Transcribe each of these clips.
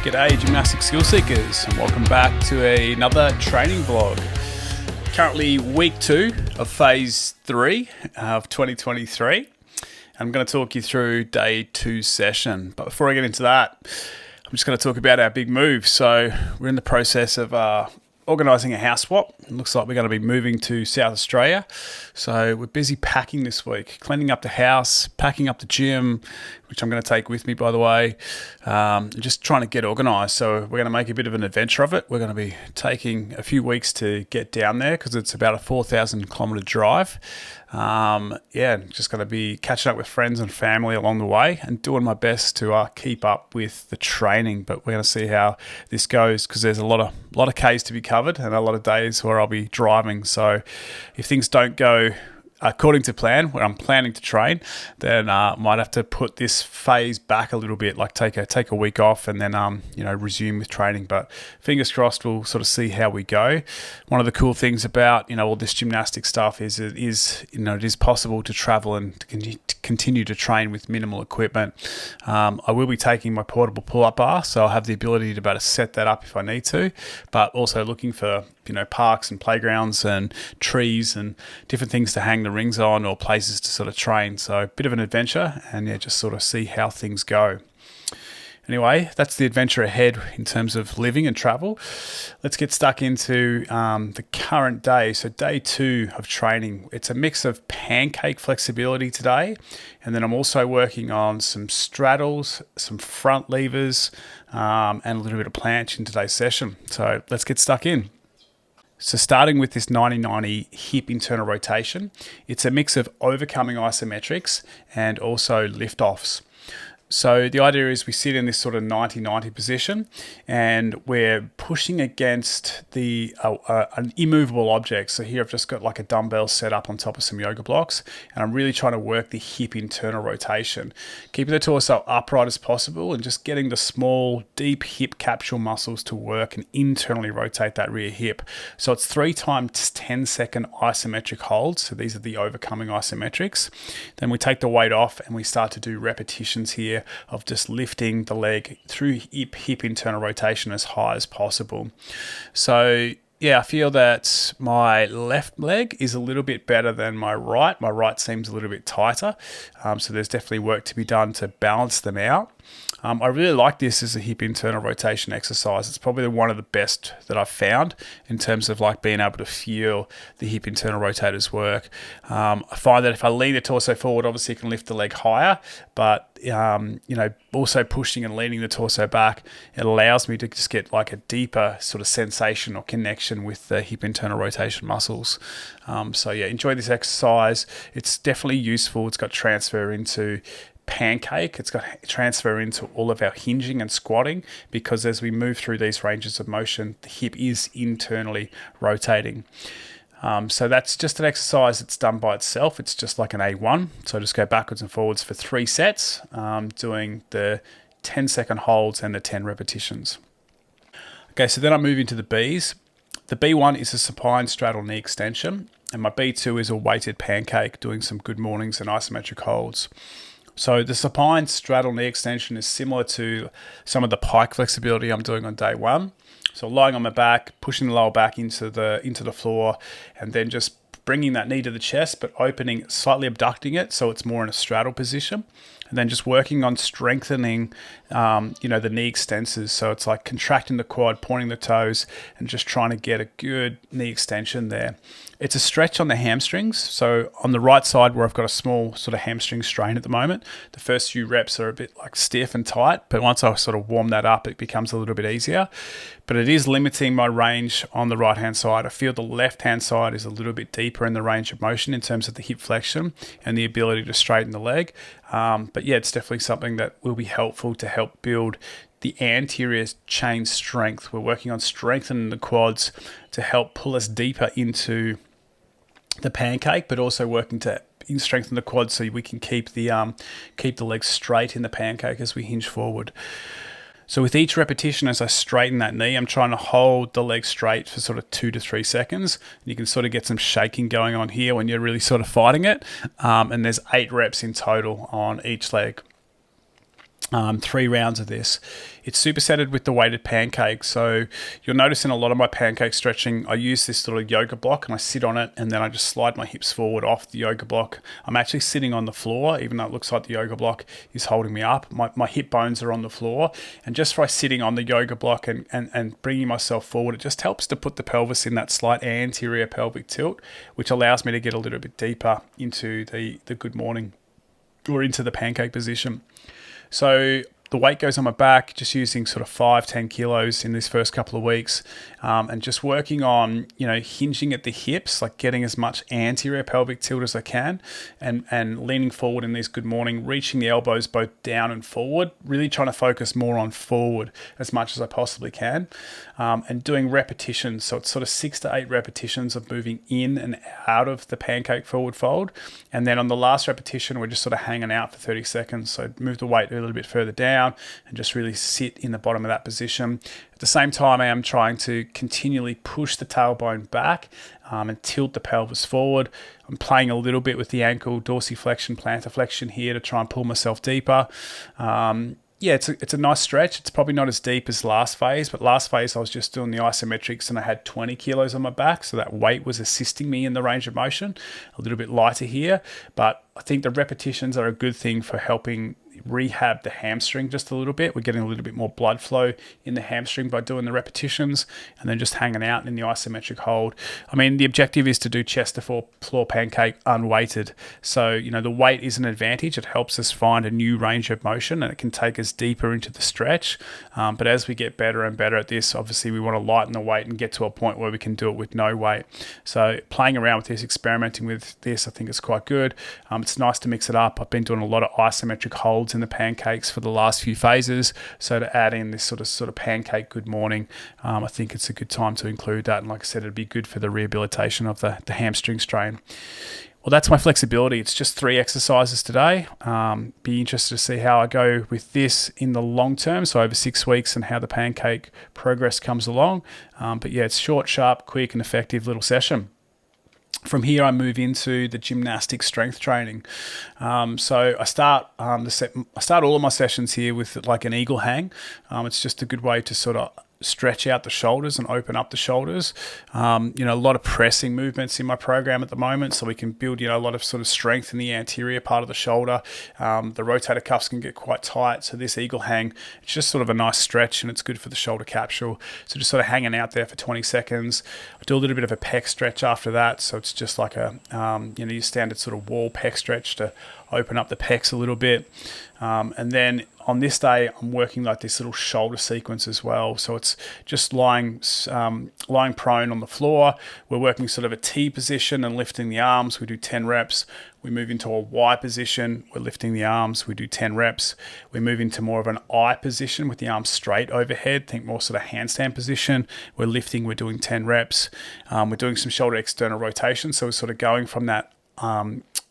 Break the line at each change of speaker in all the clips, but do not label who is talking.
G'day gymnastics skill seekers, and welcome back to another training vlog. Currently week 2 of phase 3 of 2023. I'm going to talk you through day 2 session, but before I get into that, I'm just going to talk about our big move. So we're in the process of organising a house swap. It looks like we're going to be moving to South Australia. So we're busy packing this week, cleaning up the house, packing up the gym, which I'm going to take with me, by the way, just trying to get organised. So we're going to make a bit of an adventure of it. We're going to be taking a few weeks to get down there because it's about a 4,000 kilometre drive. Just going to be catching up with friends and family along the way and doing my best to keep up with the training. But we're going to see how this goes because there's a lot of Ks to be covered and a lot of days where I'll be driving. So if things don't go according to plan, where I'm planning to train, then might have to put this phase back a little bit, like take a week off and then resume with training. But fingers crossed, we'll sort of see how we go. One of the cool things about all this gymnastic stuff is it is possible to travel and to continue to train with minimal equipment. I will be taking my portable pull-up bar, so I'll have the ability to be able to set that up if I need to, but also looking for parks and playgrounds and trees and different things to hang the rings on or places to sort of train. So a bit of an adventure and just sort of see how things go. Anyway, that's the adventure ahead in terms of living and travel. Let's get stuck into the current day. So day 2 of training, it's a mix of pancake flexibility today. And then I'm also working on some straddles, some front levers, and a little bit of planche in today's session. So let's get stuck in. So starting with this 90-90 hip internal rotation, it's a mix of overcoming isometrics and also lift-offs. So the idea is we sit in this sort of 90-90 position and we're pushing against an immovable object. So here I've just got like a dumbbell set up on top of some yoga blocks and I'm really trying to work the hip internal rotation. Keeping the torso upright as possible and just getting the small, deep hip capsule muscles to work and internally rotate that rear hip. So it's 3 times 10-second isometric holds. So these are the overcoming isometrics. Then we take the weight off and we start to do repetitions here of just lifting the leg through hip internal rotation as high as possible. So I feel that my left leg is a little bit better than my right. My right seems a little bit tighter. So there's definitely work to be done to balance them out. I really like this as a hip internal rotation exercise. It's probably one of the best that I've found in terms of like being able to feel the hip internal rotators work. I find that if I lean the torso forward, obviously I can lift the leg higher, but also pushing and leaning the torso back, it allows me to just get like a deeper sort of sensation or connection with the hip internal rotation muscles. Enjoy this exercise. It's definitely useful. It's got transfer into Pancake. It's got transfer into all of our hinging and squatting because as we move through these ranges of motion, the hip is internally rotating. So that's just an exercise that's done by itself. It's just like an A1. So just go backwards and forwards for 3 sets, doing the 10-second holds and the 10 repetitions. Okay, so then I move into the Bs. The B1 is a supine straddle knee extension, and my B2 is a weighted pancake, doing some good mornings and isometric holds. So the supine straddle knee extension is similar to some of the pike flexibility I'm doing on day 1. So lying on my back, pushing the lower back into the floor, and then just bringing that knee to the chest, but opening, slightly abducting it so it's more in a straddle position. And then just working on strengthening, the knee extensors. So it's like contracting the quad, pointing the toes, and just trying to get a good knee extension there. It's a stretch on the hamstrings. So on the right side where I've got a small sort of hamstring strain at the moment, the first few reps are a bit like stiff and tight, but once I sort of warm that up, it becomes a little bit easier. But it is limiting my range on the right-hand side. I feel the left-hand side is a little bit deeper in the range of motion in terms of the hip flexion and the ability to straighten the leg. It's definitely something that will be helpful to help build the anterior chain strength. We're working on strengthening the quads to help pull us deeper into the pancake, but also working to strengthen the quads so we can keep the legs straight in the pancake as we hinge forward. So with each repetition, as I straighten that knee, I'm trying to hold the leg straight for sort of 2 to 3 seconds. You can sort of get some shaking going on here when you're really sort of fighting it. And there's 8 reps in total on each leg. 3 rounds of this. It's supersetted with the weighted pancake. So you'll notice in a lot of my pancake stretching, I use this little yoga block and I sit on it and then I just slide my hips forward off the yoga block. I'm actually sitting on the floor, even though it looks like the yoga block is holding me up. My hip bones are on the floor. And just by sitting on the yoga block and bringing myself forward, it just helps to put the pelvis in that slight anterior pelvic tilt, which allows me to get a little bit deeper into the good morning or into the pancake position. So the weight goes on my back, just using sort of 5-10 kilos in this first couple of weeks, and just working on, hinging at the hips, like getting as much anterior pelvic tilt as I can, and leaning forward in this good morning, reaching the elbows both down and forward, really trying to focus more on forward as much as I possibly can, and doing repetitions. So it's sort of 6 to 8 repetitions of moving in and out of the pancake forward fold. And then on the last repetition, we're just sort of hanging out for 30 seconds. So move the weight a little bit further down and just really sit in the bottom of that position. At the same time, I am trying to continually push the tailbone back and tilt the pelvis forward. I'm playing a little bit with the ankle dorsiflexion, plantar flexion here to try and pull myself deeper. It's a nice stretch. It's probably not as deep as last phase, but last phase I was just doing the isometrics and I had 20 kilos on my back, so that weight was assisting me in the range of motion. A little bit lighter here, but I think the repetitions are a good thing for helping rehab the hamstring just a little bit. We're getting a little bit more blood flow in the hamstring by doing the repetitions and then just hanging out in the isometric hold. I mean, the objective is to do chest to floor pancake unweighted. So, the weight is an advantage. It helps us find a new range of motion and it can take us deeper into the stretch. But as we get better and better at this, obviously we want to lighten the weight and get to a point where we can do it with no weight. So playing around with this, experimenting with this, I think is quite good. It's nice to mix it up. I've been doing a lot of isometric holds in the pancakes for the last few phases. So to add in this sort of pancake good morning, I think it's a good time to include that. And like I said, it'd be good for the rehabilitation of the hamstring strain. Well, that's my flexibility. It's just 3 exercises today. Be interested to see how I go with this in the long term, so over 6 weeks, and how the pancake progress comes along. But yeah, it's short, sharp, quick, and effective little session. From here, I move into the gymnastics strength training. So I start all of my sessions here with like an eagle hang. It's just a good way to sort of stretch out the shoulders and open up the shoulders. A lot of pressing movements in my program at the moment, so we can build, a lot of sort of strength in the anterior part of the shoulder. The rotator cuffs can get quite tight, so this eagle hang, it's just sort of a nice stretch and it's good for the shoulder capsule. So just sort of hanging out there for 20 seconds. I do a little bit of a pec stretch after that, so it's just like a your standard sort of wall pec stretch to open up the pecs a little bit. And then on this day, I'm working like this little shoulder sequence as well. So it's just lying prone on the floor. We're working sort of a T position and lifting the arms. We do 10 reps. We move into a Y position. We're lifting the arms. We do 10 reps. We move into more of an I position with the arms straight overhead. Think more sort of handstand position. We're lifting. We're doing 10 reps. We're doing some shoulder external rotation. So we're sort of going from that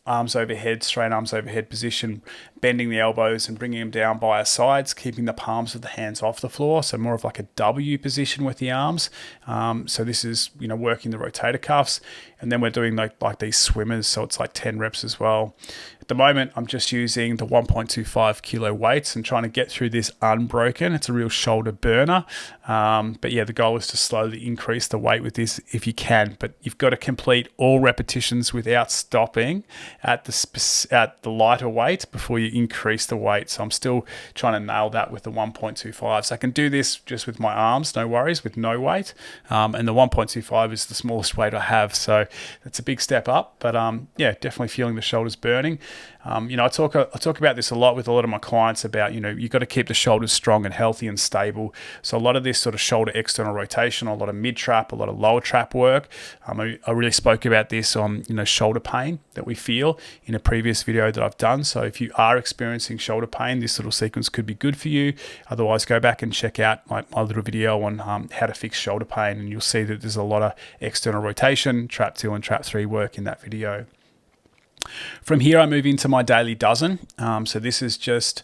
arms overhead, straight arms overhead position, bending the elbows and bringing them down by our sides, keeping the palms of the hands off the floor. So more of like a W position with the arms. So this is, working the rotator cuffs. And then we're doing like these swimmers. So it's like 10 reps as well. At the moment, I'm just using the 1.25 kilo weights and trying to get through this unbroken. It's a real shoulder burner. But yeah, the goal is to slowly increase the weight with this if you can. But you've got to complete all repetitions without stopping at the lighter weight before you increase the weight. So I'm still trying to nail that with the 1.25. So I can do this just with my arms, no worries, with no weight. And the 1.25 is the smallest weight I have. So that's a big step up. But definitely feeling the shoulders burning. I talk about this a lot with a lot of my clients about, you've got to keep the shoulders strong and healthy and stable. So a lot of this sort of shoulder external rotation, a lot of mid trap, a lot of lower trap work. I really spoke about this on, shoulder pain that we feel in a previous video that I've done. So if you are experiencing shoulder pain, this little sequence could be good for you. Otherwise, go back and check out my little video on how to fix shoulder pain, and you'll see that there's a lot of external rotation, trap 2 and trap 3 work in that video. From here, I move into my daily dozen. So this is just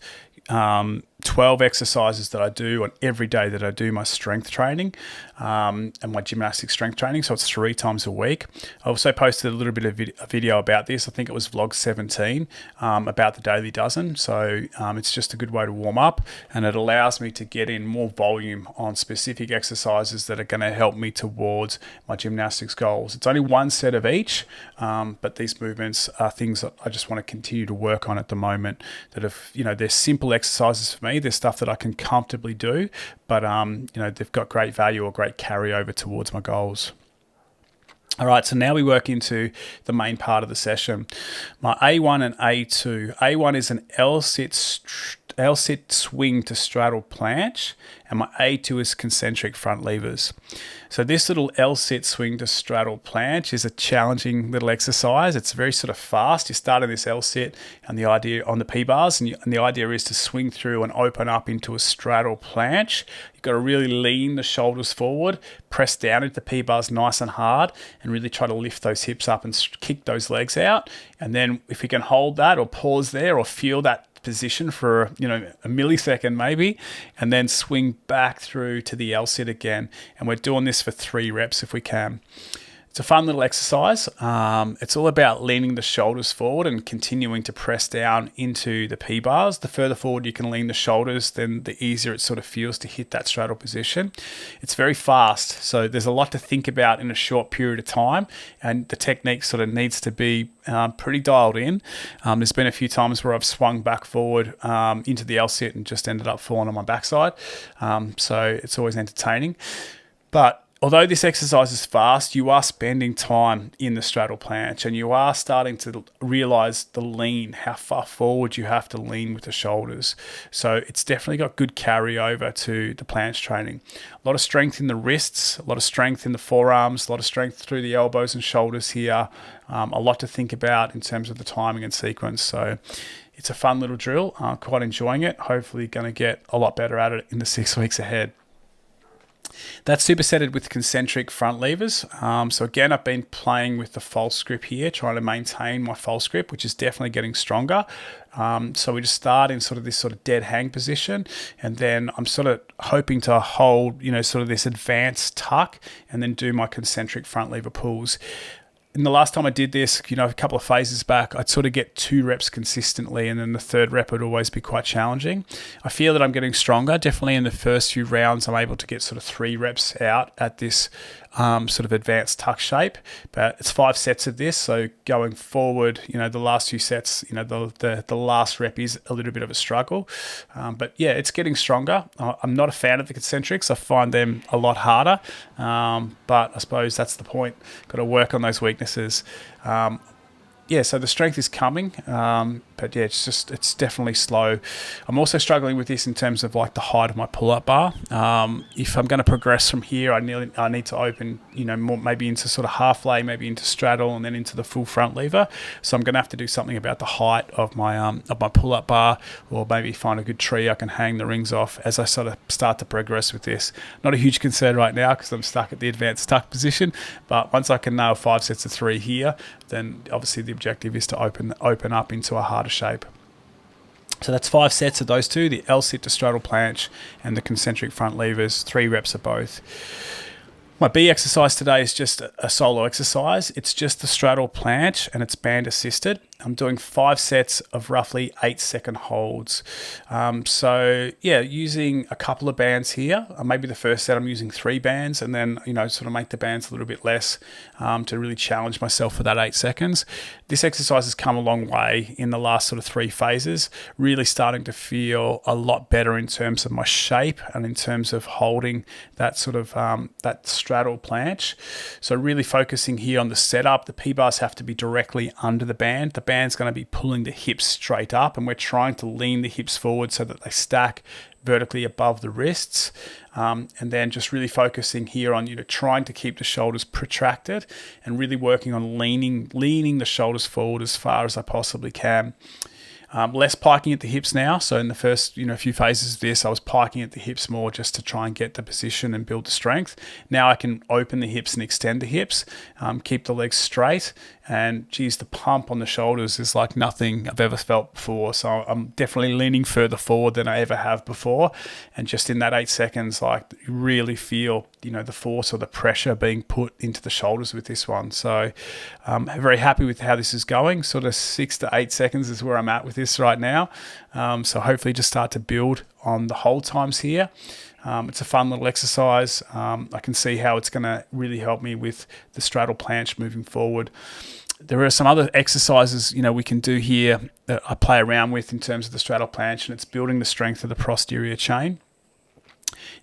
12 exercises that I do on every day that I do my strength training and my gymnastic strength training. So it's 3 times a week. I also posted a little bit of a video about this. I think it was vlog 17 about the daily dozen. So it's just a good way to warm up, and it allows me to get in more volume on specific exercises that are going to help me towards my gymnastics goals. It's only 1 set of each, but these movements are things that I just want to continue to work on at the moment. That if they're simple exercises for me, they're stuff that I can comfortably do, but they've got great value or great carryover towards my goals. All right, so now we work into the main part of the session. My A1 and A2. A1 is an L-sit swing to straddle planche, and my A2 is concentric front levers. So this little L-sit swing to straddle planche is a challenging little exercise. It's very sort of fast. You start in this L-sit and the idea on the P-bars, and the idea is to swing through and open up into a straddle planche. You've got to really lean the shoulders forward, press down into the P-bars nice and hard, and really try to lift those hips up and kick those legs out. And then if you can hold that or pause there or feel that position for a millisecond maybe, and then swing back through to the L-sit again. And we're doing this for 3 reps if we can. It's a fun little exercise. It's all about leaning the shoulders forward and continuing to press down into the P-bars. The further forward you can lean the shoulders, then the easier it sort of feels to hit that straddle position. It's very fast, so there's a lot to think about in a short period of time, and the technique sort of needs to be pretty dialed in. There's been a few times where I've swung back forward into the L-sit and just ended up falling on my backside. So it's always entertaining. But although this exercise is fast, you are spending time in the straddle planche, and you are starting to realize the lean, how far forward you have to lean with the shoulders. So it's definitely got good carryover to the planche training. A lot of strength in the wrists, a lot of strength in the forearms, a lot of strength through the elbows and shoulders here. A lot to think about in terms of the timing and sequence. So it's a fun little drill. Quite enjoying it. Hopefully going to get a lot better at it in the 6 weeks ahead. That's supersetted with concentric front levers. So again, I've been playing with the false grip here, trying to maintain my false grip, which is definitely getting stronger. So we just start in sort of this dead hang position, and then I'm sort of hoping to hold, sort of this advanced tuck, and then do my concentric front lever pulls. In the last time I did this, a couple of phases back, I'd sort of get 2 reps consistently, and then the 3rd rep would always be quite challenging. I feel that I'm getting stronger. Definitely in the first few rounds, I'm able to get sort of 3 reps out at this sort of advanced tuck shape. But it's 5 sets of this, so going forward, the last few sets, the last rep is a little bit of a struggle. But yeah, it's getting stronger. I'm not a fan of the concentrics. I find them a lot harder, but I suppose that's the point. Got to work on those weaknesses. So the strength is coming, but yeah, it's definitely slow. I'm also struggling with this in terms of like the height of my pull-up bar. If I'm going to progress from here, I need to open, more maybe into sort of half lay, maybe into straddle, and then into the full front lever. So I'm going to have to do something about the height of my pull-up bar, or maybe find a good tree I can hang the rings off as I sort of start to progress with this. Not a huge concern right now because I'm stuck at the advanced tuck position, but once I can nail 5 sets of 3 here, then obviously the objective is to open up into a harder shape. So that's 5 sets of those 2, the L-sit to straddle planche and the concentric front levers, 3 reps of both. My B exercise today is just a solo exercise. It's just the straddle planche and it's band assisted. I'm doing 5 sets of roughly 8-second holds. So yeah, using a couple of bands here. Maybe the first set I'm using 3 bands, and then sort of make the bands a little bit less to really challenge myself for that 8 seconds. This exercise has come a long way in the last sort of 3 phases. Really starting to feel a lot better in terms of my shape and in terms of holding that sort of that straddle planche. So really focusing here on the setup. The P-bars have to be directly under the band. The band's going to be pulling the hips straight up, and we're trying to lean the hips forward so that they stack vertically above the wrists, and then just really focusing here on trying to keep the shoulders protracted and really working on leaning the shoulders forward as far as I possibly can. Less piking at the hips now. So in the first few phases of this, I was piking at the hips more just to try and get the position and build the strength. Now I can open the hips and extend the hips, keep the legs straight, and geez, the pump on the shoulders is like nothing I've ever felt before. So I'm definitely leaning further forward than I ever have before. And just in that 8 seconds, like you really feel, the force or the pressure being put into the shoulders with this one. So I'm very happy with how this is going. Sort of 6 to 8 seconds is where I'm at with this right now. So hopefully just start to build on the hold times here. It's a fun little exercise. I can see how it's going to really help me with the straddle planche moving forward. There are some other exercises, we can do here that I play around with in terms of the straddle planche, and it's building the strength of the posterior chain.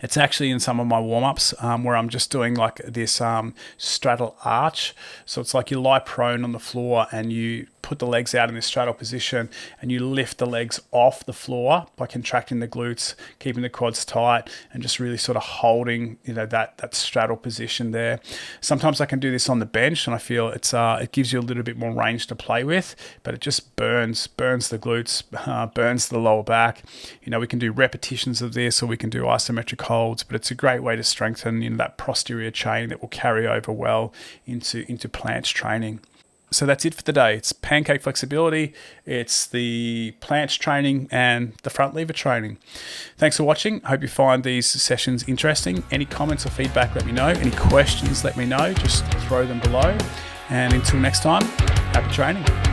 It's actually in some of my warm-ups where I'm just doing like this straddle arch. So it's like you lie prone on the floor and you put the legs out in this straddle position and you lift the legs off the floor by contracting the glutes, keeping the quads tight, and just really sort of holding that straddle position there. Sometimes I can do this on the bench and I feel it gives you a little bit more range to play with, but it just burns the glutes, burns the lower back. We can do repetitions of this, or we can do isometric holds, but it's a great way to strengthen that posterior chain that will carry over well into planche training. So that's it for today. It's pancake flexibility, it's the planche training, and the front lever training. Thanks for watching. Hope you find these sessions interesting. Any comments or feedback, let me know. Any questions, let me know. Just throw them below. And until next time, happy training.